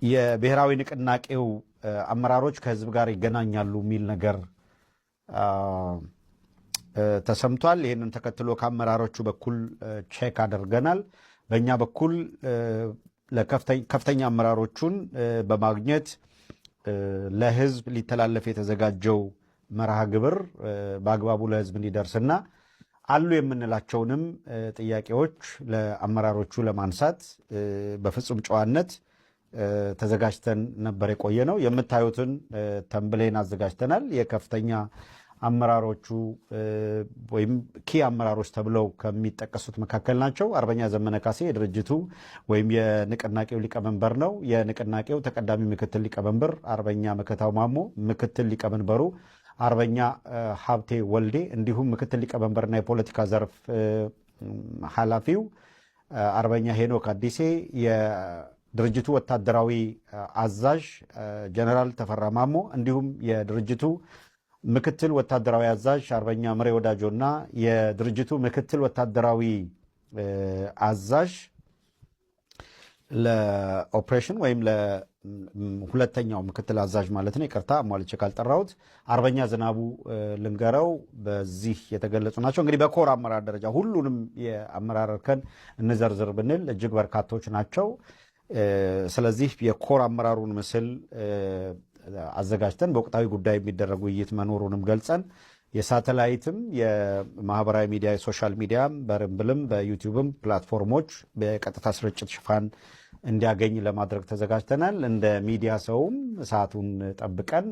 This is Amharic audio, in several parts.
የብሔራዊ ንቅናቄው አመራሮች ከህዝብ ጋር ይገናኛሉ የሚል ነገር ተሰምቷል። ይህንን ተከትሎ ከአመራሮቹ በኩል ቼክ አድርገናል። በእኛ በኩል ከፍተኛ አመራሮቹን በማግኘት ለህዝብ ሊተላለፍ የተዘጋጀው መርሃ ግብር በአግባቡ ለህዝብ እንዲደርስና አሉ የምንላቸውንም ጥያቄዎች ለአመራሮቹ ለማንሳት በፍጹም ጨዋነት ተዘጋጅተን ነበር የቆየ ነው። የምታዩትን ተምብሌን አዘጋጅተናል። የከፍተኛ አመራሮቹ ወይም ኪ አመራሮች ተብለው ከሚጠቀሱት መካከል ናቸው። አርበኛ ዘመነ ካሴ የድርጅቱ ወይም የንቅናቄው ሊቀመንበር ነው። የንቅናቄው ተቀዳሚ ምክትል ሊቀመንበር አርበኛ መከታው ማሞ፣ ምክትል ሊቀመንበሩ አርበኛ ሀብቴ ወልዴ እንዲሁም ምክትል ሊቀመንበርና የፖለቲካ ዘርፍ ኃላፊው አርበኛ ሄኖክ አዲሴ፣ የድርጅቱ ወታደራዊ አዛዥ ጀነራል ተፈራ ማሞ እንዲሁም የድርጅቱ ምክትል ወታደራዊ አዛዥ አርበኛ ምሬ ወዳጆና የድርጅቱ ምክትል ወታደራዊ አዛዥ ለኦፕሬሽን ወይም ለሁለተኛው ምክትል አዛዥ ማለት ነው። ይቅርታ አሟልቼ ካልጠራሁት አርበኛ ዝናቡ ልንገረው በዚህ የተገለጹ ናቸው። እንግዲህ በኮር አመራር ደረጃ ሁሉንም የአመራር እርከን እንዘርዝር ብንል እጅግ በርካቶች ናቸው። ስለዚህ የኮር አመራሩን ምስል አዘጋጅተን በወቅታዊ ጉዳይ የሚደረጉ ውይይት መኖሩንም ገልጸን የሳተላይትም የማህበራዊ ሚዲያ የሶሻል ሚዲያም በርምብልም በዩቲዩብም ፕላትፎርሞች በቀጥታ ስርጭት ሽፋን እንዲያገኝ ለማድረግ ተዘጋጅተናል። እንደ ሚዲያ ሰውም ሰዓቱን ጠብቀን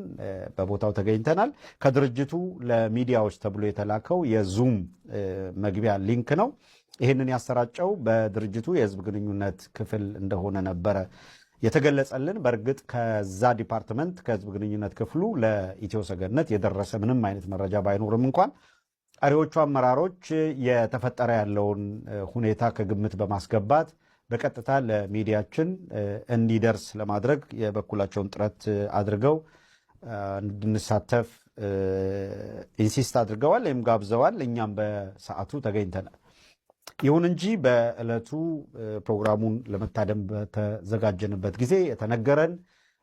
በቦታው ተገኝተናል። ከድርጅቱ ለሚዲያዎች ተብሎ የተላከው የዙም መግቢያ ሊንክ ነው። ይህንን ያሰራጨው በድርጅቱ የህዝብ ግንኙነት ክፍል እንደሆነ ነበረ የተገለጸልን። በእርግጥ ከዛ ዲፓርትመንት ከህዝብ ግንኙነት ክፍሉ ለኢትዮ ሰገነት የደረሰ ምንም አይነት መረጃ ባይኖርም እንኳን ቀሪዎቹ አመራሮች የተፈጠረ ያለውን ሁኔታ ከግምት በማስገባት በቀጥታ ለሚዲያችን እንዲደርስ ለማድረግ የበኩላቸውን ጥረት አድርገው እንድንሳተፍ ኢንሲስት አድርገዋል ወይም ጋብዘዋል። እኛም በሰዓቱ ተገኝተናል። ይሁን እንጂ በዕለቱ ፕሮግራሙን ለመታደም በተዘጋጀንበት ጊዜ የተነገረን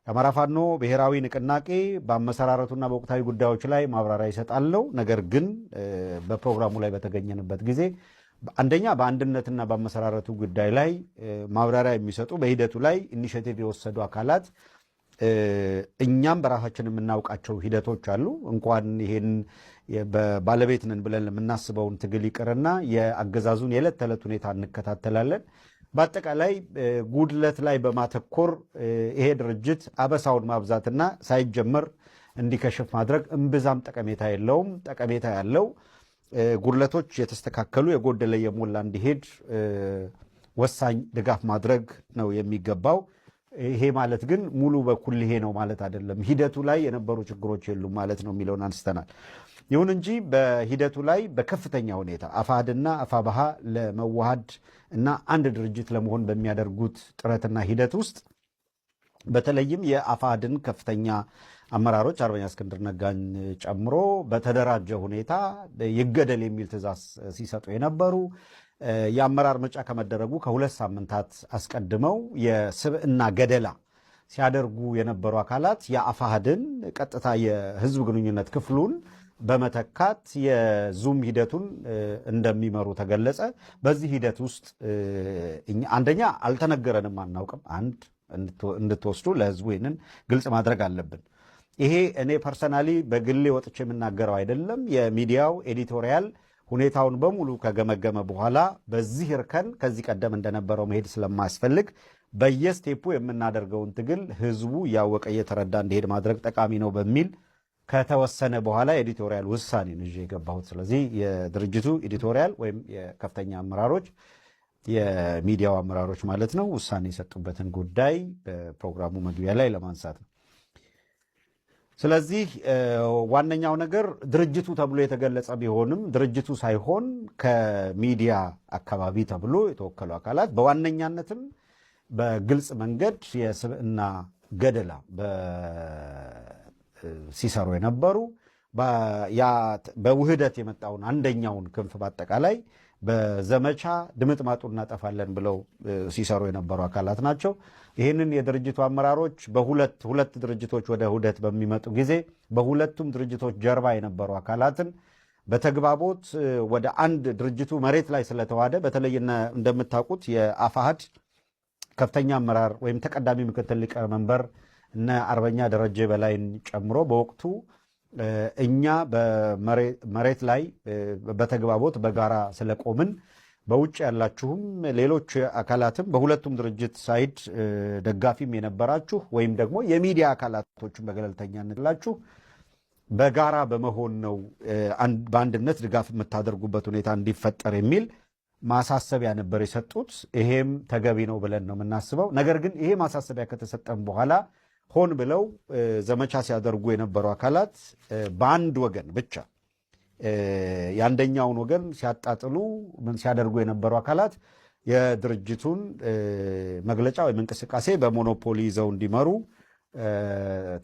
የአማራ ፋኖ ብሔራዊ ንቅናቄ በአመሰራረቱና በወቅታዊ ጉዳዮች ላይ ማብራሪያ ይሰጣለው። ነገር ግን በፕሮግራሙ ላይ በተገኘንበት ጊዜ አንደኛ በአንድነትና በአመሰራረቱ ጉዳይ ላይ ማብራሪያ የሚሰጡ በሂደቱ ላይ ኢኒሼቲቭ የወሰዱ አካላት እኛም በራሳችን የምናውቃቸው ሂደቶች አሉ። እንኳን ይሄን ባለቤት ነን ብለን የምናስበውን ትግል ይቅርና የአገዛዙን የዕለት ተዕለት ሁኔታ እንከታተላለን። በአጠቃላይ ጉድለት ላይ በማተኮር ይሄ ድርጅት አበሳውን ማብዛትና ሳይጀመር እንዲከሽፍ ማድረግ እምብዛም ጠቀሜታ የለውም። ጠቀሜታ ያለው ጉድለቶች የተስተካከሉ የጎደለ የሞላ እንዲሄድ ወሳኝ ድጋፍ ማድረግ ነው የሚገባው። ይሄ ማለት ግን ሙሉ በኩል ይሄ ነው ማለት አይደለም። ሂደቱ ላይ የነበሩ ችግሮች የሉም ማለት ነው የሚለውን አንስተናል። ይሁን እንጂ በሂደቱ ላይ በከፍተኛ ሁኔታ አፋሕድና አፋብኃ ለመዋሃድ እና አንድ ድርጅት ለመሆን በሚያደርጉት ጥረትና ሂደት ውስጥ በተለይም የአፋሕድን ከፍተኛ አመራሮች አርበኛ እስክንድር ነጋን ጨምሮ በተደራጀ ሁኔታ ይገደል የሚል ትዕዛዝ ሲሰጡ የነበሩ የአመራር ምርጫ ከመደረጉ ከ2 ሳምንታት አስቀድመው የስብዕና ገደላ ሲያደርጉ የነበሩ አካላት የአፋሕድን ቀጥታ የህዝብ ግንኙነት ክፍሉን በመተካት የዙም ሂደቱን እንደሚመሩ ተገለጸ። በዚህ ሂደት ውስጥ አንደኛ አልተነገረንም፣ አናውቅም። አንድ እንድትወስዱ ለህዝቡ ይህንን ግልጽ ማድረግ አለብን። ይሄ እኔ ፐርሰናሊ በግሌ ወጥቼ የምናገረው አይደለም። የሚዲያው ኤዲቶሪያል ሁኔታውን በሙሉ ከገመገመ በኋላ በዚህ እርከን ከዚህ ቀደም እንደነበረው መሄድ ስለማያስፈልግ በየስቴፑ የምናደርገውን ትግል ህዝቡ እያወቀ እየተረዳ እንዲሄድ ማድረግ ጠቃሚ ነው በሚል ከተወሰነ በኋላ ኤዲቶሪያል ውሳኔ ነው ይዤ የገባሁት። ስለዚህ የድርጅቱ ኤዲቶሪያል ወይም የከፍተኛ አመራሮች የሚዲያው አመራሮች ማለት ነው ውሳኔ የሰጡበትን ጉዳይ በፕሮግራሙ መግቢያ ላይ ለማንሳት ነው። ስለዚህ ዋነኛው ነገር ድርጅቱ ተብሎ የተገለጸ ቢሆንም ድርጅቱ ሳይሆን ከሚዲያ አካባቢ ተብሎ የተወከሉ አካላት በዋነኛነትም በግልጽ መንገድ የስብዕና ገደላ ሲሰሩ የነበሩ በውህደት የመጣውን አንደኛውን ክንፍ በአጠቃላይ በዘመቻ ድምጥማጡ እናጠፋለን ብለው ሲሰሩ የነበሩ አካላት ናቸው። ይህንን የድርጅቱ አመራሮች ሁለት ድርጅቶች ወደ ውህደት በሚመጡ ጊዜ በሁለቱም ድርጅቶች ጀርባ የነበሩ አካላትን በተግባቦት ወደ አንድ ድርጅቱ መሬት ላይ ስለተዋደ በተለይ እንደምታውቁት የአፋሕድ ከፍተኛ አመራር ወይም ተቀዳሚ ምክትል ሊቀመንበር እነ አርበኛ ደረጀ በላይን ጨምሮ በወቅቱ እኛ በመሬት ላይ በተግባቦት በጋራ ስለቆምን በውጭ ያላችሁም ሌሎች አካላትም በሁለቱም ድርጅት ሳይድ ደጋፊም የነበራችሁ ወይም ደግሞ የሚዲያ አካላቶችን በገለልተኛነት ላችሁ በጋራ በመሆን ነው በአንድነት ድጋፍ የምታደርጉበት ሁኔታ እንዲፈጠር የሚል ማሳሰቢያ ነበር የሰጡት። ይሄም ተገቢ ነው ብለን ነው የምናስበው። ነገር ግን ይሄ ማሳሰቢያ ከተሰጠም በኋላ ሆን ብለው ዘመቻ ሲያደርጉ የነበሩ አካላት በአንድ ወገን ብቻ የአንደኛውን ወገን ሲያጣጥሉ ሲያደርጉ የነበሩ አካላት የድርጅቱን መግለጫ ወይም እንቅስቃሴ በሞኖፖሊ ይዘው እንዲመሩ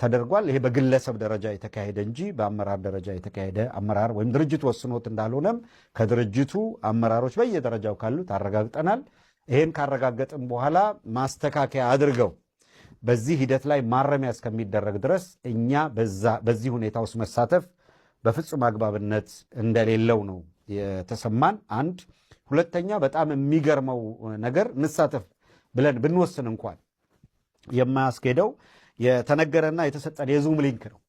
ተደርጓል። ይሄ በግለሰብ ደረጃ የተካሄደ እንጂ በአመራር ደረጃ የተካሄደ አመራር ወይም ድርጅቱ ወስኖት እንዳልሆነም ከድርጅቱ አመራሮች በየደረጃው ካሉት አረጋግጠናል። ይሄን ካረጋገጥም በኋላ ማስተካከያ አድርገው በዚህ ሂደት ላይ ማረሚያ እስከሚደረግ ድረስ እኛ በዚህ ሁኔታ ውስጥ መሳተፍ በፍጹም አግባብነት እንደሌለው ነው የተሰማን። አንድ ሁለተኛ፣ በጣም የሚገርመው ነገር እንሳተፍ ብለን ብንወስን እንኳን የማያስኬደው የተነገረና የተሰጠን የዙም ሊንክ ነው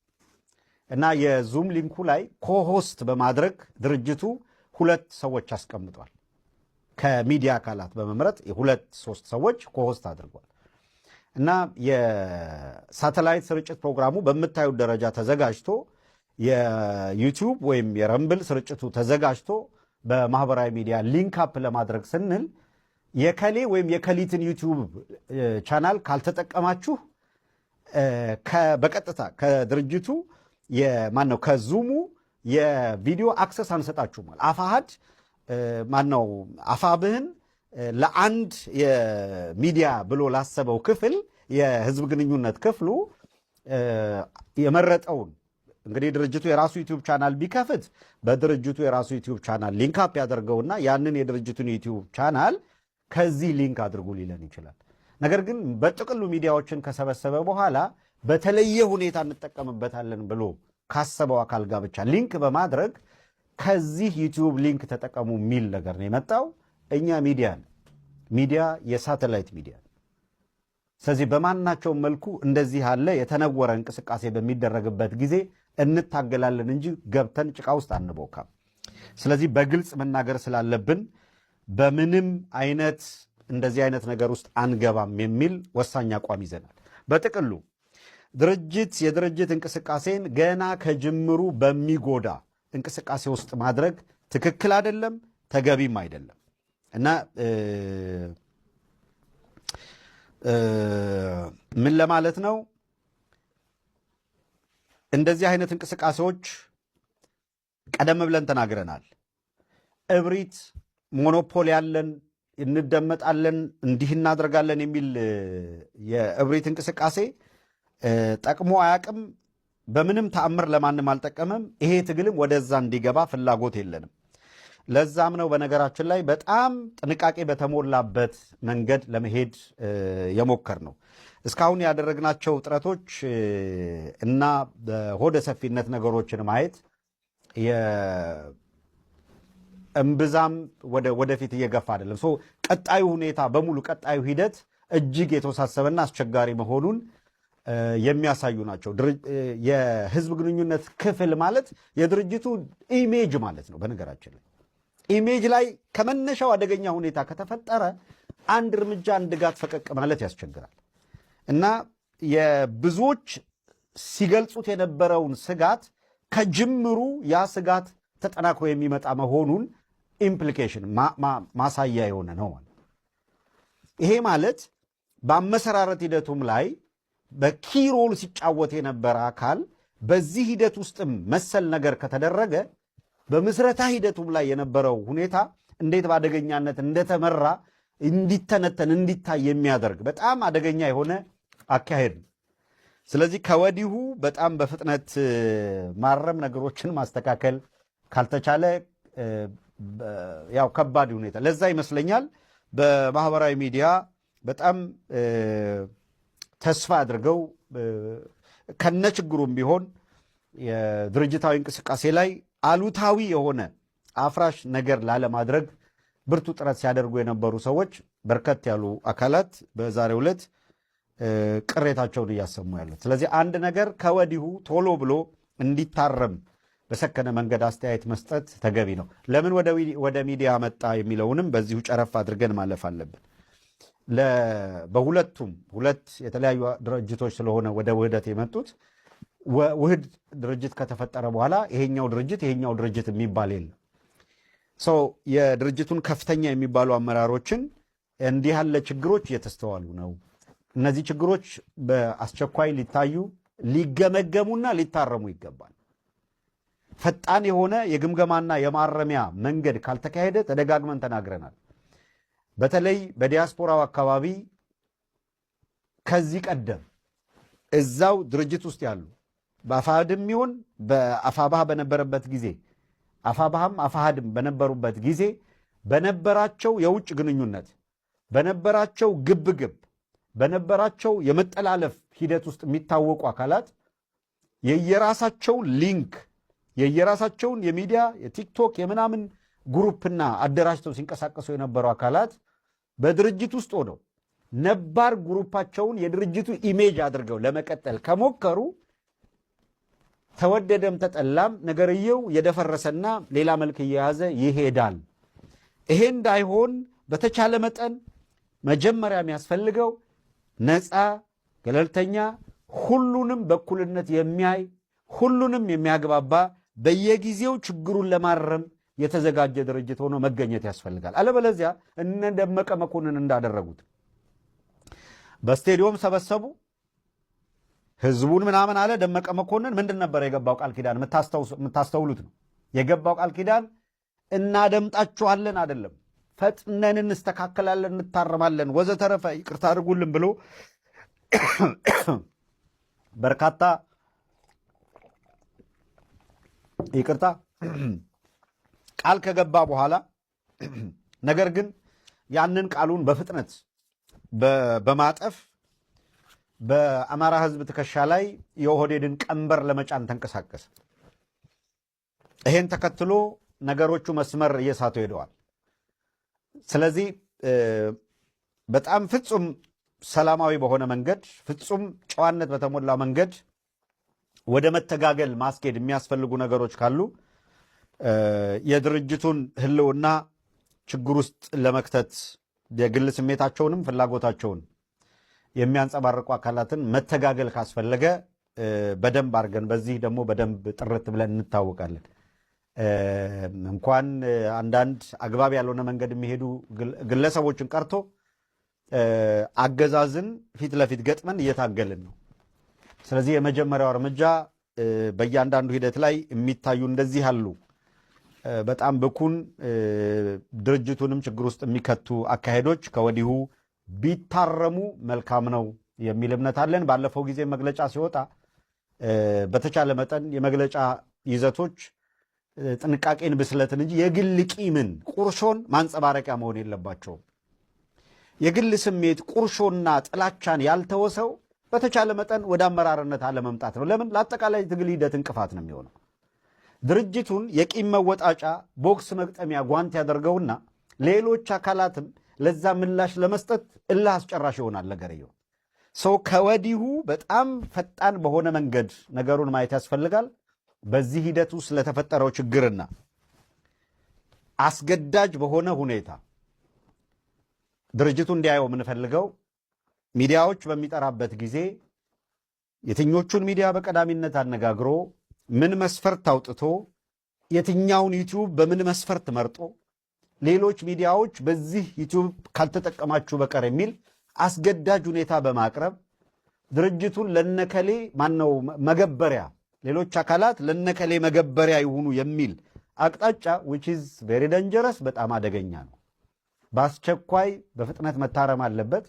እና የዙም ሊንኩ ላይ ኮሆስት በማድረግ ድርጅቱ 2 ሰዎች አስቀምጧል። ከሚዲያ አካላት በመምረጥ 2-3 ሰዎች ኮሆስት አድርጓል እና የሳተላይት ስርጭት ፕሮግራሙ በምታዩት ደረጃ ተዘጋጅቶ የዩቲዩብ ወይም የረምብል ስርጭቱ ተዘጋጅቶ በማህበራዊ ሚዲያ ሊንክ አፕ ለማድረግ ስንል የከሌ ወይም የከሊትን ዩቲዩብ ቻናል ካልተጠቀማችሁ በቀጥታ ከድርጅቱ ማነው ከዙሙ የቪዲዮ አክሰስ አንሰጣችሁም። አፋሕድ ማነው አፋብህን ለአንድ የሚዲያ ብሎ ላሰበው ክፍል የህዝብ ግንኙነት ክፍሉ የመረጠውን እንግዲህ ድርጅቱ የራሱ ዩቲዩብ ቻናል ቢከፍት በድርጅቱ የራሱ ዩቲዩብ ቻናል ሊንክ አፕ ያደርገውና ያንን የድርጅቱን ዩቲዩብ ቻናል ከዚህ ሊንክ አድርጉ ሊለን ይችላል። ነገር ግን በጥቅሉ ሚዲያዎችን ከሰበሰበ በኋላ በተለየ ሁኔታ እንጠቀምበታለን ብሎ ካሰበው አካል ጋር ብቻ ሊንክ በማድረግ ከዚህ ዩቲዩብ ሊንክ ተጠቀሙ የሚል ነገር ነው የመጣው። እኛ ሚዲያ የሳተላይት ሚዲያ። ስለዚህ በማናቸውም መልኩ እንደዚህ ያለ የተነወረ እንቅስቃሴ በሚደረግበት ጊዜ እንታገላለን እንጂ ገብተን ጭቃ ውስጥ አንቦካም። ስለዚህ በግልጽ መናገር ስላለብን በምንም አይነት እንደዚህ አይነት ነገር ውስጥ አንገባም የሚል ወሳኝ አቋም ይዘናል። በጥቅሉ የድርጅት እንቅስቃሴን ገና ከጅምሩ በሚጎዳ እንቅስቃሴ ውስጥ ማድረግ ትክክል አይደለም፣ ተገቢም አይደለም እና ምን ለማለት ነው? እንደዚህ አይነት እንቅስቃሴዎች ቀደም ብለን ተናግረናል። እብሪት፣ ሞኖፖል ያለን እንደመጣለን፣ እንዲህ እናደርጋለን የሚል የእብሪት እንቅስቃሴ ጠቅሞ አያቅም። በምንም ተአምር ለማንም አልጠቀመም። ይሄ ትግልም ወደዛ እንዲገባ ፍላጎት የለንም። ለዛም ነው በነገራችን ላይ በጣም ጥንቃቄ በተሞላበት መንገድ ለመሄድ የሞከር ነው። እስካሁን ያደረግናቸው ጥረቶች እና በሆደ ሰፊነት ነገሮችን ማየት እምብዛም ወደፊት እየገፋ አይደለም። ቀጣዩ ሁኔታ በሙሉ ቀጣዩ ሂደት እጅግ የተወሳሰበና አስቸጋሪ መሆኑን የሚያሳዩ ናቸው። የህዝብ ግንኙነት ክፍል ማለት የድርጅቱ ኢሜጅ ማለት ነው። በነገራችን ላይ ኢሜጅ ላይ ከመነሻው አደገኛ ሁኔታ ከተፈጠረ አንድ እርምጃ አንድ ጋት ፈቀቅ ማለት ያስቸግራል እና የብዙዎች ሲገልጹት የነበረውን ስጋት ከጅምሩ ያ ስጋት ተጠናክሮ የሚመጣ መሆኑን ኢምፕሊኬሽን ማሳያ የሆነ ነው ማለት። ይሄ ማለት በአመሰራረት ሂደቱም ላይ በኪሮል ሲጫወት የነበረ አካል በዚህ ሂደት ውስጥም መሰል ነገር ከተደረገ በምስረታ ሂደቱም ላይ የነበረው ሁኔታ እንዴት በአደገኛነት እንደተመራ እንዲተነተን እንዲታይ የሚያደርግ በጣም አደገኛ የሆነ አካሄድ ነው። ስለዚህ ከወዲሁ በጣም በፍጥነት ማረም ነገሮችን ማስተካከል ካልተቻለ ያው ከባድ ሁኔታ ለዛ ይመስለኛል በማህበራዊ ሚዲያ በጣም ተስፋ አድርገው ከነችግሩም ቢሆን የድርጅታዊ እንቅስቃሴ ላይ አሉታዊ የሆነ አፍራሽ ነገር ላለማድረግ ብርቱ ጥረት ሲያደርጉ የነበሩ ሰዎች በርከት ያሉ አካላት በዛሬው ዕለት ቅሬታቸውን እያሰሙ ያሉት። ስለዚህ አንድ ነገር ከወዲሁ ቶሎ ብሎ እንዲታረም በሰከነ መንገድ አስተያየት መስጠት ተገቢ ነው። ለምን ወደ ሚዲያ መጣ የሚለውንም በዚሁ ጨረፍ አድርገን ማለፍ አለብን። በሁለቱም ሁለት የተለያዩ ድርጅቶች ስለሆነ ወደ ውህደት የመጡት ውህድ ድርጅት ከተፈጠረ በኋላ ይሄኛው ድርጅት የሚባል የለም። የድርጅቱን ከፍተኛ የሚባሉ አመራሮችን እንዲህ ያለ ችግሮች እየተስተዋሉ ነው። እነዚህ ችግሮች በአስቸኳይ ሊታዩ ሊገመገሙና ሊታረሙ ይገባል። ፈጣን የሆነ የግምገማና የማረሚያ መንገድ ካልተካሄደ ተደጋግመን ተናግረናል። በተለይ በዲያስፖራው አካባቢ ከዚህ ቀደም እዛው ድርጅት ውስጥ ያሉ በአፋሕድም ይሁን በአፋባህ በነበረበት ጊዜ አፋባህም አፋሕድም በነበሩበት ጊዜ በነበራቸው የውጭ ግንኙነት በነበራቸው ግብግብ በነበራቸው የመጠላለፍ ሂደት ውስጥ የሚታወቁ አካላት የየራሳቸውን ሊንክ የየራሳቸውን የሚዲያ የቲክቶክ የምናምን ግሩፕና አደራጅተው ሲንቀሳቀሱ የነበሩ አካላት በድርጅት ውስጥ ሆነው ነባር ግሩፓቸውን የድርጅቱ ኢሜጅ አድርገው ለመቀጠል ከሞከሩ ተወደደም ተጠላም ነገርየው የደፈረሰና ሌላ መልክ እየያዘ ይሄዳል። ይሄ እንዳይሆን በተቻለ መጠን መጀመሪያ የሚያስፈልገው ነፃ፣ ገለልተኛ፣ ሁሉንም በኩልነት የሚያይ ሁሉንም የሚያግባባ በየጊዜው ችግሩን ለማረም የተዘጋጀ ድርጅት ሆኖ መገኘት ያስፈልጋል። አለበለዚያ እነ ደመቀ መኮንን እንዳደረጉት በስቴዲዮም ሰበሰቡ፣ ህዝቡን ምናምን አለ። ደመቀ መኮንን ምንድን ነበር የገባው ቃል ኪዳን? የምታስተውሉት ነው። የገባው ቃል ኪዳን እናደምጣችኋለን አይደለም፣ ፈጥነን እንስተካከላለን፣ እንታረማለን፣ ወዘተረፈ ይቅርታ አድርጉልን ብሎ በርካታ ይቅርታ ቃል ከገባ በኋላ ነገር ግን ያንን ቃሉን በፍጥነት በማጠፍ በአማራ ህዝብ ትከሻ ላይ የኦህዴድን ቀንበር ለመጫን ተንቀሳቀሰ። ይሄን ተከትሎ ነገሮቹ መስመር እየሳቱ ሄደዋል። ስለዚህ በጣም ፍጹም ሰላማዊ በሆነ መንገድ ፍጹም ጨዋነት በተሞላ መንገድ ወደ መተጋገል ማስኬድ የሚያስፈልጉ ነገሮች ካሉ የድርጅቱን ህልውና ችግር ውስጥ ለመክተት የግል ስሜታቸውንም ፍላጎታቸውን የሚያንጸባርቁ አካላትን መተጋገል ካስፈለገ በደንብ አድርገን በዚህ ደግሞ በደንብ ጥርት ብለን እንታወቃለን። እንኳን አንዳንድ አግባብ ያልሆነ መንገድ የሚሄዱ ግለሰቦችን ቀርቶ አገዛዝን ፊት ለፊት ገጥመን እየታገልን ነው። ስለዚህ የመጀመሪያው እርምጃ በእያንዳንዱ ሂደት ላይ የሚታዩ እንደዚህ ያሉ በጣም ብኩን ድርጅቱንም ችግር ውስጥ የሚከቱ አካሄዶች ከወዲሁ ቢታረሙ መልካም ነው የሚል እምነት አለን። ባለፈው ጊዜ መግለጫ ሲወጣ በተቻለ መጠን የመግለጫ ይዘቶች ጥንቃቄን፣ ብስለትን እንጂ የግል ቂምን፣ ቁርሾን ማንጸባረቂያ መሆን የለባቸውም። የግል ስሜት ቁርሾና ጥላቻን ያልተወሰው በተቻለ መጠን ወደ አመራርነት አለመምጣት ነው። ለምን? ለአጠቃላይ ትግል ሂደት እንቅፋት ነው የሚሆነው። ድርጅቱን የቂም መወጣጫ ቦክስ መግጠሚያ ጓንት ያደርገውና ሌሎች አካላትም ለዛ ምላሽ ለመስጠት እልህ አስጨራሽ ይሆናል ነገርየው። ሰው ከወዲሁ በጣም ፈጣን በሆነ መንገድ ነገሩን ማየት ያስፈልጋል። በዚህ ሂደት ውስጥ ለተፈጠረው ችግርና አስገዳጅ በሆነ ሁኔታ ድርጅቱ እንዲያየው የምንፈልገው ሚዲያዎች በሚጠራበት ጊዜ የትኞቹን ሚዲያ በቀዳሚነት አነጋግሮ ምን መስፈርት አውጥቶ የትኛውን ዩቲዩብ በምን መስፈርት መርጦ ሌሎች ሚዲያዎች በዚህ ዩቲዩብ ካልተጠቀማችሁ በቀር የሚል አስገዳጅ ሁኔታ በማቅረብ ድርጅቱን ለነከሌ ማነው መገበሪያ ሌሎች አካላት ለነከሌ መገበሪያ ይሁኑ የሚል አቅጣጫ which is very dangerous በጣም አደገኛ ነው። በአስቸኳይ በፍጥነት መታረም አለበት።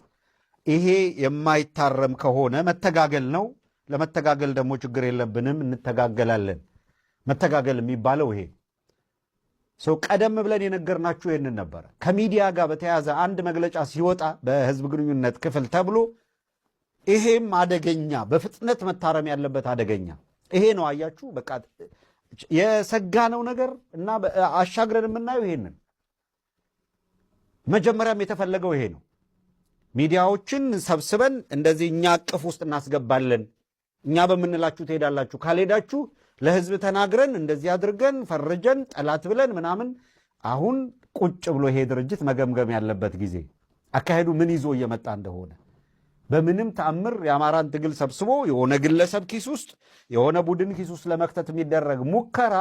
ይሄ የማይታረም ከሆነ መተጋገል ነው። ለመተጋገል ደግሞ ችግር የለብንም፣ እንተጋገላለን። መተጋገል የሚባለው ይሄ ሰው ቀደም ብለን የነገርናችሁ ይህንን ነበረ። ከሚዲያ ጋር በተያያዘ አንድ መግለጫ ሲወጣ በህዝብ ግንኙነት ክፍል ተብሎ ይሄም አደገኛ በፍጥነት መታረም ያለበት አደገኛ ይሄ ነው። አያችሁ በቃ የሰጋነው ነገር እና አሻግረን የምናየው ይሄንን መጀመሪያም የተፈለገው ይሄ ነው። ሚዲያዎችን ሰብስበን እንደዚህ እኛ አቅፍ ውስጥ እናስገባለን፣ እኛ በምንላችሁ ትሄዳላችሁ፣ ካልሄዳችሁ ለህዝብ ተናግረን እንደዚህ አድርገን ፈርጀን ጠላት ብለን ምናምን። አሁን ቁጭ ብሎ ይሄ ድርጅት መገምገም ያለበት ጊዜ አካሄዱ ምን ይዞ እየመጣ እንደሆነ በምንም ተአምር የአማራን ትግል ሰብስቦ የሆነ ግለሰብ ኪስ ውስጥ የሆነ ቡድን ኪስ ውስጥ ለመክተት የሚደረግ ሙከራ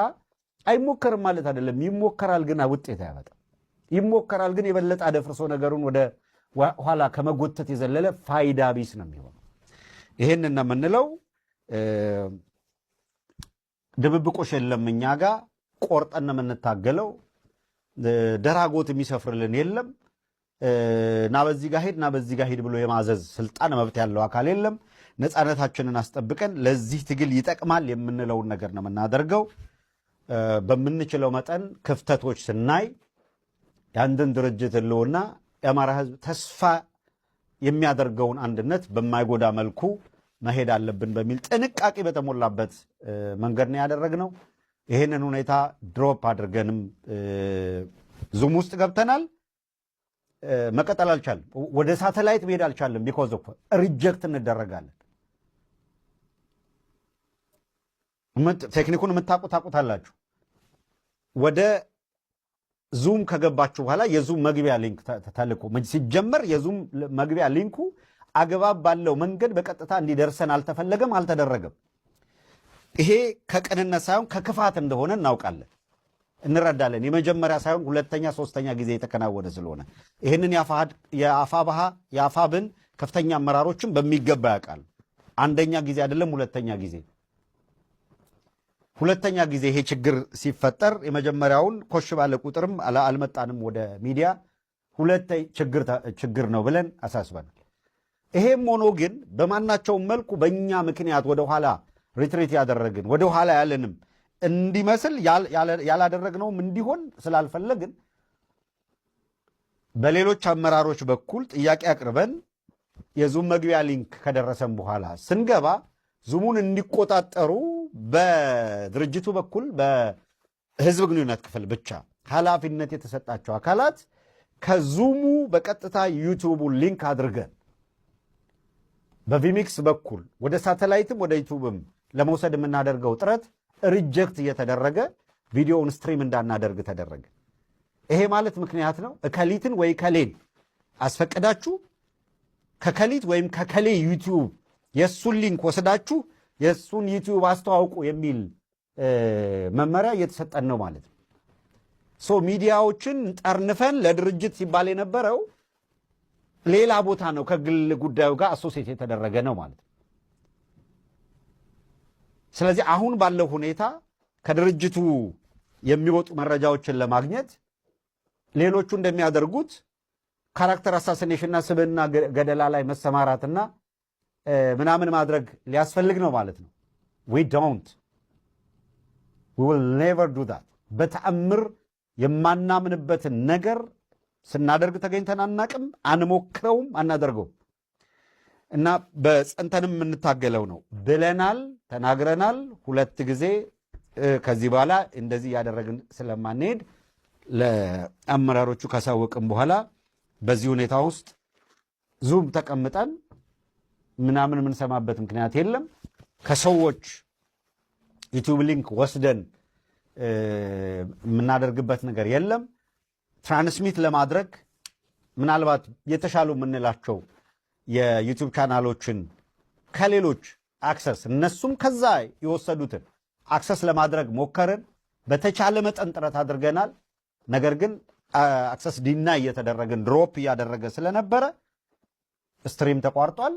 አይሞከርም ማለት አይደለም። ይሞከራል፣ ግን ውጤት አያመጣም። ይሞከራል፣ ግን የበለጠ አደፍርሶ ነገሩን ወደ ኋላ ከመጎተት የዘለለ ፋይዳ ቢስ ነው የሚሆነው። ይሄንን ነው የምንለው። ድብብቆሽ የለም። እኛ ጋር ቆርጠን ነው የምንታገለው። ደራጎት የሚሰፍርልን የለም። ና በዚህ ጋር ሄድ ና በዚህ ጋር ሄድ ብሎ የማዘዝ ስልጣን መብት ያለው አካል የለም። ነፃነታችንን አስጠብቀን ለዚህ ትግል ይጠቅማል የምንለውን ነገር ነው የምናደርገው። በምንችለው መጠን ክፍተቶች ስናይ የአንድን ድርጅት ህልውና የአማራ ህዝብ ተስፋ የሚያደርገውን አንድነት በማይጎዳ መልኩ መሄድ አለብን በሚል ጥንቃቄ በተሞላበት መንገድ ነው ያደረግነው። ይህንን ሁኔታ ድሮፕ አድርገንም ዙም ውስጥ ገብተናል። መቀጠል አልቻለም። ወደ ሳተላይት መሄድ አልቻለም። ቢኮዝ ኦፍ ሪጀክት እንደረጋለን። ቴክኒኩን ታውቁታላችሁ። ወደ ዙም ከገባችሁ በኋላ የዙም መግቢያ ሊንክ ተልኮ ሲጀመር የዙም መግቢያ ሊንኩ አግባብ ባለው መንገድ በቀጥታ እንዲደርሰን አልተፈለገም፣ አልተደረገም። ይሄ ከቅንነት ሳይሆን ከክፋት እንደሆነ እናውቃለን፣ እንረዳለን። የመጀመሪያ ሳይሆን ሁለተኛ ሶስተኛ ጊዜ የተከናወነ ስለሆነ ይህንን የአፋብን ከፍተኛ አመራሮችን በሚገባ ያውቃል። አንደኛ ጊዜ አይደለም፣ ሁለተኛ ጊዜ ይሄ ችግር ሲፈጠር የመጀመሪያውን ኮሽ ባለ ቁጥርም አልመጣንም ወደ ሚዲያ። ችግር ነው ብለን አሳስበናል። ይሄም ሆኖ ግን በማናቸውም መልኩ በእኛ ምክንያት ወደኋላ ሪትሪት ያደረግን ወደኋላ ያለንም እንዲመስል ያላደረግነውም እንዲሆን ስላልፈለግን በሌሎች አመራሮች በኩል ጥያቄ አቅርበን የዙም መግቢያ ሊንክ ከደረሰን በኋላ ስንገባ ዙሙን እንዲቆጣጠሩ በድርጅቱ በኩል በህዝብ ግንኙነት ክፍል ብቻ ኃላፊነት የተሰጣቸው አካላት ከዙሙ በቀጥታ ዩቲዩቡን ሊንክ አድርገን በቪሚክስ በኩል ወደ ሳተላይትም ወደ ዩቲዩብም ለመውሰድ የምናደርገው ጥረት ሪጀክት እየተደረገ ቪዲዮውን ስትሪም እንዳናደርግ ተደረገ። ይሄ ማለት ምክንያት ነው እከሊትን ወይ ከሌን አስፈቅዳችሁ ከከሊት ወይም ከከሌ ዩቲዩብ የሱን ሊንክ ወስዳችሁ የሱን ዩቲዩብ አስተዋውቁ የሚል መመሪያ እየተሰጠን ነው ማለት ነው። ሶ ሚዲያዎችን ጠርንፈን ለድርጅት ሲባል የነበረው ሌላ ቦታ ነው፣ ከግል ጉዳዩ ጋር አሶሴት የተደረገ ነው ማለት ነው። ስለዚህ አሁን ባለው ሁኔታ ከድርጅቱ የሚወጡ መረጃዎችን ለማግኘት ሌሎቹ እንደሚያደርጉት ካራክተር አሳሲኔሽንና ስብዕና ገደላ ላይ መሰማራትና ምናምን ማድረግ ሊያስፈልግ ነው ማለት ነው። we will never do that። በተአምር የማናምንበትን ነገር ስናደርግ ተገኝተን አናቅም፣ አንሞክረውም፣ አናደርገውም እና በጸንተንም የምንታገለው ነው ብለናል፣ ተናግረናል 2 ጊዜ። ከዚህ በኋላ እንደዚህ ያደረግን ስለማንሄድ ለአመራሮቹ ካሳወቅም በኋላ በዚህ ሁኔታ ውስጥ ዙም ተቀምጠን ምናምን የምንሰማበት ምክንያት የለም። ከሰዎች ዩቲዩብ ሊንክ ወስደን የምናደርግበት ነገር የለም። ትራንስሚት ለማድረግ ምናልባት የተሻሉ የምንላቸው የዩቲዩብ ቻናሎችን ከሌሎች አክሰስ እነሱም ከዛ የወሰዱትን አክሰስ ለማድረግ ሞከርን። በተቻለ መጠን ጥረት አድርገናል። ነገር ግን አክሰስ ዲና እየተደረገን ድሮፕ እያደረገ ስለነበረ ስትሪም ተቋርጧል።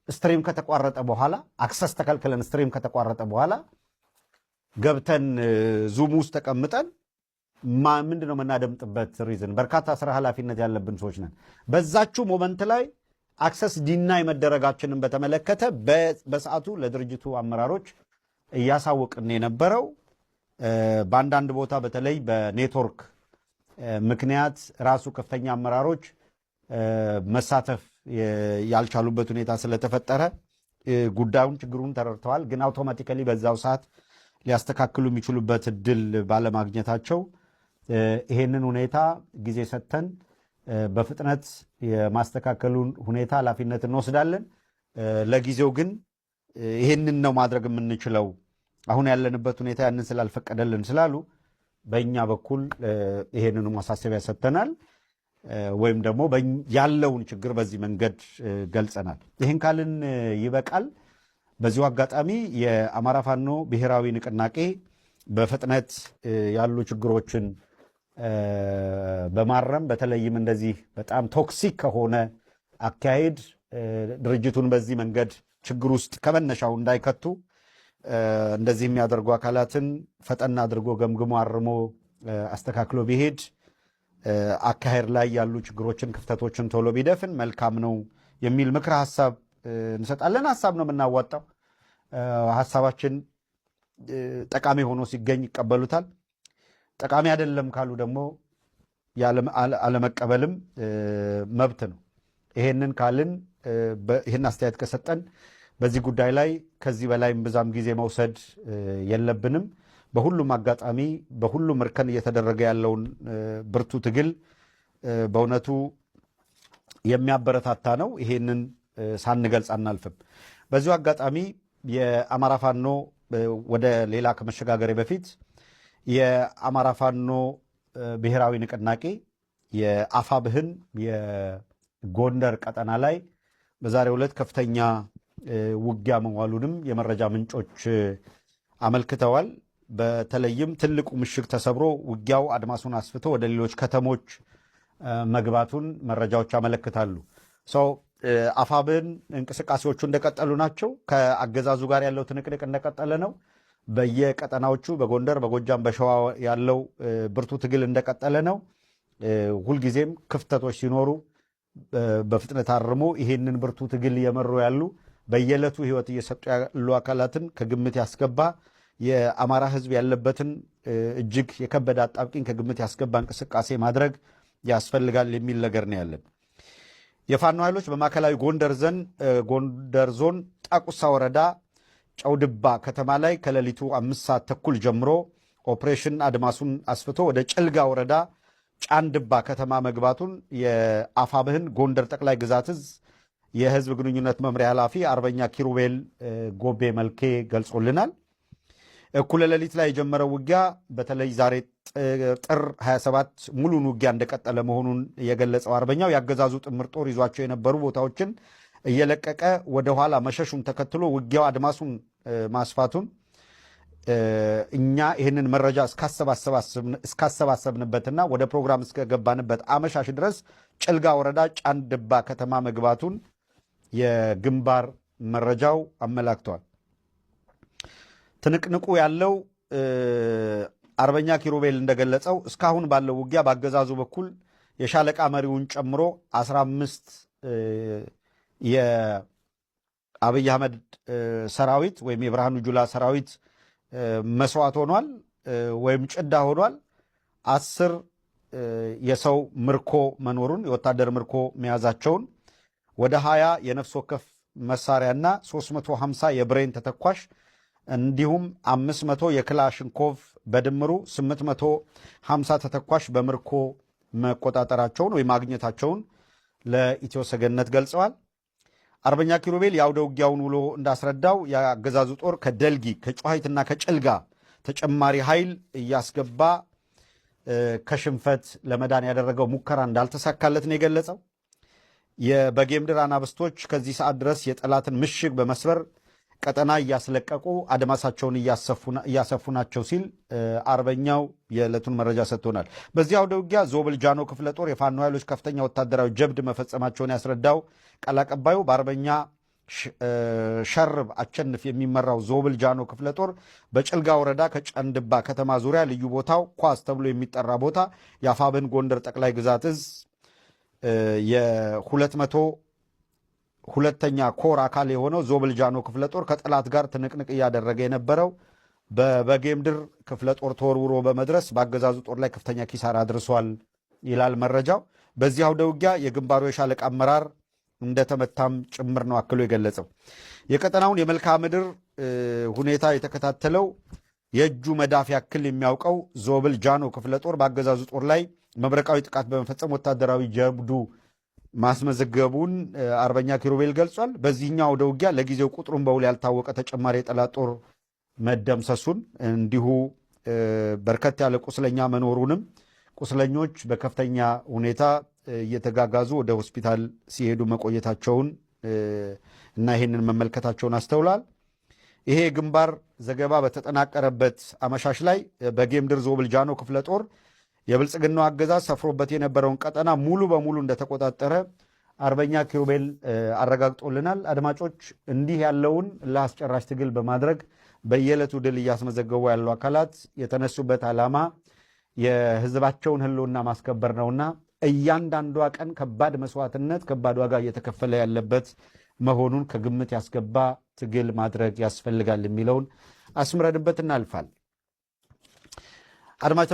ስትሪም ከተቋረጠ በኋላ አክሰስ ተከልክለን ስትሪም ከተቋረጠ በኋላ ገብተን ዙም ውስጥ ተቀምጠን ምንድነው የምናደምጥበት ሪዝን? በርካታ ስራ ኃላፊነት ያለብን ሰዎች ነን። በዛችሁ ሞመንት ላይ አክሰስ ዲናይ መደረጋችንን በተመለከተ በሰዓቱ ለድርጅቱ አመራሮች እያሳወቅን የነበረው በአንዳንድ ቦታ በተለይ በኔትወርክ ምክንያት ራሱ ከፍተኛ አመራሮች መሳተፍ ያልቻሉበት ሁኔታ ስለተፈጠረ ጉዳዩን ችግሩን ተረድተዋል። ግን አውቶማቲካሊ በዛው ሰዓት ሊያስተካክሉ የሚችሉበት እድል ባለማግኘታቸው ይሄንን ሁኔታ ጊዜ ሰጥተን በፍጥነት የማስተካከሉን ሁኔታ ኃላፊነት እንወስዳለን። ለጊዜው ግን ይሄንን ነው ማድረግ የምንችለው አሁን ያለንበት ሁኔታ ያንን ስላልፈቀደልን ስላሉ በእኛ በኩል ይሄንኑ ማሳሰቢያ ሰጥተናል፣ ወይም ደግሞ ያለውን ችግር በዚህ መንገድ ገልጸናል። ይህን ካልን ይበቃል። በዚሁ አጋጣሚ የአማራ ፋኖ ብሔራዊ ንቅናቄ በፍጥነት ያሉ ችግሮችን በማረም በተለይም እንደዚህ በጣም ቶክሲክ ከሆነ አካሄድ ድርጅቱን በዚህ መንገድ ችግር ውስጥ ከመነሻው እንዳይከቱ እንደዚህ የሚያደርጉ አካላትን ፈጠን አድርጎ ገምግሞ አርሞ አስተካክሎ ቢሄድ አካሄድ ላይ ያሉ ችግሮችን፣ ክፍተቶችን ቶሎ ቢደፍን መልካም ነው የሚል ምክረ ሀሳብ እንሰጣለን። ሀሳብ ነው የምናዋጣው። ሀሳባችን ጠቃሚ ሆኖ ሲገኝ ይቀበሉታል። ጠቃሚ አይደለም ካሉ ደግሞ አለመቀበልም መብት ነው። ይሄንን ካልን ይህን አስተያየት ከሰጠን በዚህ ጉዳይ ላይ ከዚህ በላይ ብዛም ጊዜ መውሰድ የለብንም። በሁሉም አጋጣሚ በሁሉም እርከን እየተደረገ ያለውን ብርቱ ትግል በእውነቱ የሚያበረታታ ነው። ይሄንን ሳንገልጽ አናልፍም። በዚሁ አጋጣሚ የአማራ ፋኖ ወደ ሌላ ከመሸጋገሬ በፊት የአማራ ፋኖ ብሔራዊ ንቅናቄ የአፋብህን የጎንደር ቀጠና ላይ በዛሬው ዕለት ከፍተኛ ውጊያ መዋሉንም የመረጃ ምንጮች አመልክተዋል። በተለይም ትልቁ ምሽግ ተሰብሮ ውጊያው አድማሱን አስፍቶ ወደ ሌሎች ከተሞች መግባቱን መረጃዎች ያመለክታሉ። አፋብህን እንቅስቃሴዎቹ እንደቀጠሉ ናቸው። ከአገዛዙ ጋር ያለው ትንቅንቅ እንደቀጠለ ነው። በየቀጠናዎቹ በጎንደር፣ በጎጃም፣ በሸዋ ያለው ብርቱ ትግል እንደቀጠለ ነው። ሁልጊዜም ክፍተቶች ሲኖሩ በፍጥነት አርሞ ይሄንን ብርቱ ትግል እየመሩ ያሉ በየዕለቱ ሕይወት እየሰጡ ያሉ አካላትን ከግምት ያስገባ የአማራ ሕዝብ ያለበትን እጅግ የከበደ አጣብቂኝ ከግምት ያስገባ እንቅስቃሴ ማድረግ ያስፈልጋል የሚል ነገር ነው ያለን። የፋኖ ኃይሎች በማዕከላዊ ጎንደር ዞን ጣቁሳ ወረዳ ጨውድባ ከተማ ላይ ከሌሊቱ 5 ሰዓት ተኩል ጀምሮ ኦፕሬሽን አድማሱን አስፍቶ ወደ ጭልጋ ወረዳ ጫንድባ ከተማ መግባቱን የአፋብህን ጎንደር ጠቅላይ ግዛት እዝ የህዝብ ግንኙነት መምሪያ ኃላፊ አርበኛ ኪሩቤል ጎቤ መልኬ ገልጾልናል። እኩለ ሌሊት ላይ የጀመረው ውጊያ በተለይ ዛሬ ጥር 27 ሙሉን ውጊያ እንደቀጠለ መሆኑን የገለጸው አርበኛው ያገዛዙ ጥምር ጦር ይዟቸው የነበሩ ቦታዎችን እየለቀቀ ወደኋላ መሸሹን ተከትሎ ውጊያው አድማሱን ማስፋቱን እኛ ይህንን መረጃ እስካሰባሰብንበትና ወደ ፕሮግራም እስከገባንበት አመሻሽ ድረስ ጭልጋ ወረዳ ጫንድባ ከተማ መግባቱን የግንባር መረጃው አመላክቷል። ትንቅንቁ ያለው አርበኛ ኪሩቤል እንደገለጸው እስካሁን ባለው ውጊያ በአገዛዙ በኩል የሻለቃ መሪውን ጨምሮ 15 የአብይ አህመድ ሰራዊት ወይም የብርሃኑ ጁላ ሰራዊት መስዋዕት ሆኗል ወይም ጭዳ ሆኗል። 10 የሰው ምርኮ መኖሩን የወታደር ምርኮ መያዛቸውን ወደ 20 የነፍስ ወከፍ መሳሪያና 350 የብሬን ተተኳሽ እንዲሁም 500 የክላሽንኮቭ በድምሩ 850 ተተኳሽ በምርኮ መቆጣጠራቸውን ወይም ማግኘታቸውን ለኢትዮ ሰገነት ገልጸዋል። አርበኛ ኪሩቤል የአውደ ውጊያውን ውሎ እንዳስረዳው የአገዛዙ ጦር ከደልጊ ከጨዋሂትና ከጭልጋ ተጨማሪ ኃይል እያስገባ ከሽንፈት ለመዳን ያደረገው ሙከራ እንዳልተሳካለት ነው የገለጸው። የበጌምድር አናብስቶች ከዚህ ሰዓት ድረስ የጠላትን ምሽግ በመስበር ቀጠና እያስለቀቁ አድማሳቸውን እያሰፉ ናቸው ሲል አርበኛው የዕለቱን መረጃ ሰጥቶናል። በዚህ አውደ ውጊያ ዞብል ጃኖ ክፍለ ጦር የፋኖ ኃይሎች ከፍተኛ ወታደራዊ ጀብድ መፈጸማቸውን ያስረዳው ቃል አቀባዩ በአርበኛ ሸርብ አቸንፍ የሚመራው ዞብል ጃኖ ክፍለ ጦር በጭልጋ ወረዳ ከጫንድባ ከተማ ዙሪያ ልዩ ቦታው ኳስ ተብሎ የሚጠራ ቦታ የአፋብህን ጎንደር ጠቅላይ ግዛት እዝ የ202ኛ ኮር አካል የሆነው ዞብል ጃኖ ክፍለ ጦር ከጠላት ጋር ትንቅንቅ እያደረገ የነበረው በጌምድር ክፍለ ጦር ተወርውሮ በመድረስ በአገዛዙ ጦር ላይ ከፍተኛ ኪሳራ አድርሷል ይላል መረጃው። በዚህ አውደ ውጊያ የግንባሩ የሻለቃ አመራር እንደተመታም ጭምር ነው አክሎ የገለጸው። የቀጠናውን የመልክዓ ምድር ሁኔታ የተከታተለው የእጁ መዳፍ ያክል የሚያውቀው ዞብል ጃኖ ክፍለ ጦር በአገዛዙ ጦር ላይ መብረቃዊ ጥቃት በመፈጸም ወታደራዊ ጀብዱ ማስመዘገቡን አርበኛ ኪሩቤል ገልጿል። በዚህኛው አውደ ውጊያ ለጊዜው ቁጥሩን በውል ያልታወቀ ተጨማሪ የጠላት ጦር መደምሰሱን እንዲሁ በርከት ያለ ቁስለኛ መኖሩንም ቁስለኞች በከፍተኛ ሁኔታ እየተጋጋዙ ወደ ሆስፒታል ሲሄዱ መቆየታቸውን እና ይህንን መመልከታቸውን አስተውሏል። ይሄ ግንባር ዘገባ በተጠናቀረበት አመሻሽ ላይ በጌምድር ዞብል ጃኖ ክፍለ ጦር የብልጽግናው አገዛዝ ሰፍሮበት የነበረውን ቀጠና ሙሉ በሙሉ እንደተቆጣጠረ አርበኛ ኪሩቤል አረጋግጦልናል። አድማጮች፣ እንዲህ ያለውን ለአስጨራሽ ትግል በማድረግ በየዕለቱ ድል እያስመዘገቡ ያሉ አካላት የተነሱበት ዓላማ የህዝባቸውን ህልውና ማስከበር ነውና እያንዳንዷ ቀን ከባድ መስዋዕትነት፣ ከባድ ዋጋ እየተከፈለ ያለበት መሆኑን ከግምት ያስገባ ትግል ማድረግ ያስፈልጋል የሚለውን አስምረንበት እናልፋል። አድማጭ